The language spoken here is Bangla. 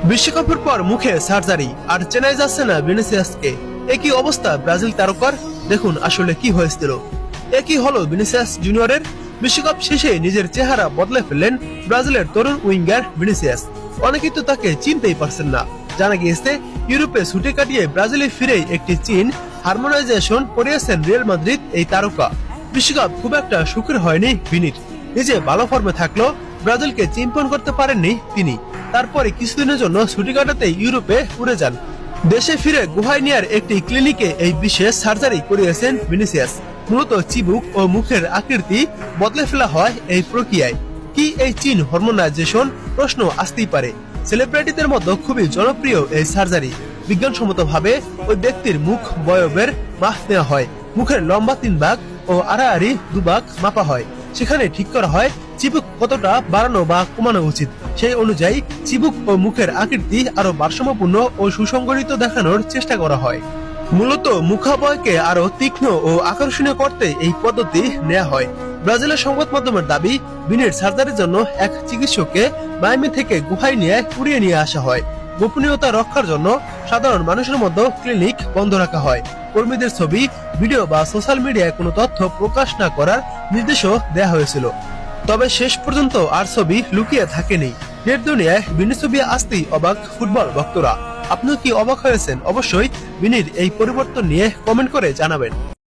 বিশ্বকাপের পর মুখে সার্জারি আর চেনাই যাচ্ছে না ভিনিসিয়াসকে। একই অবস্থা ব্রাজিল তারকার। দেখুন আসলে কি হয়েছিল। একই হলো ভিনিসিয়াস জুনিয়রের। বিশ্বকাপ শেষে নিজের চেহারা বদলে ফেললেন ব্রাজিলের তরুণ উইঙ্গার ভিনিসিয়াস। অনেকেই তো তাকে চিনতেই পারছেন না। জানা গিয়েছে ইউরোপে ছুটি কাটিয়ে ব্রাজিলে ফিরেই একটি চীন হারমোনাইজেশন করিয়েছেন রিয়াল মাদ্রিদ এই তারকা। বিশ্বকাপ খুব একটা সুখের হয়নি ভিনির। নিজে ভালো ফর্মে থাকলেও ব্রাজিলকে চ্যাম্পিয়ন করতে পারেননি তিনি। তারপরে কিছুদিনের জন্য ছুটি কাটাতে ইউরোপে উড়ে যান। দেশে ফিরে গুহাইনিয়ার একটি ক্লিনিকে এই বিশেষ সার্জারি করিয়েছেন ভিনিসিয়াস। মূলত চিবুক ও মুখের আকৃতি বদলে ফেলা হয় এই প্রক্রিয়ায়। কি এই চীন হরমোনাইজেশন? প্রশ্ন আসতেই পারে। সেলিব্রিটিদের মধ্যে খুবই জনপ্রিয় এই সার্জারি। বিজ্ঞানসম্মতভাবে ওই ব্যক্তির মুখ বয়বের মাপ নেওয়া হয়। মুখের লম্বা 3 ভাগ ও আড়াআড়ি 2 ভাগ মাপা হয়। সেখানে ঠিক করা হয় চিবুক কতটা বাড়ানো বা কমানো উচিত। সেই অনুযায়ী চিবুক ও মুখের আকৃতি আরো ভারসাম্যপূর্ণ ও সুসংগঠিত দেখানোর চেষ্টা করা হয়। মূলত মুখাবয়কে আরো তীক্ষ্ণ ও আকর্ষণীয় করতে এই পদ্ধতি নেওয়া হয়। ব্রাজিলের সংবাদ মাধ্যমের দাবি, ভিনির সার্জারির জন্য এক চিকিৎসককে মায়ামি থেকে গুহায় নিয়ে উড়িয়ে নিয়ে আসা হয়। গোপনীয়তা রক্ষার জন্য সাধারণ মানুষের মধ্যে ক্লিনিক বন্ধ রাখা হয়। কর্মীদের ছবি, ভিডিও বা সোশ্যাল মিডিয়ায় কোনো তথ্য প্রকাশ না করার নির্দেশও দেওয়া হয়েছিল। তবে শেষ পর্যন্ত আর ছবি লুকিয়ে থাকেনি। নেট দুনিয়ায় ভিনির ছবি আসতেই অবাক ফুটবল ভক্তরা। আপনি কি অবাক হয়েছেন? অবশ্যই ভিনির এই পরিবর্তন নিয়ে কমেন্ট করে জানাবেন।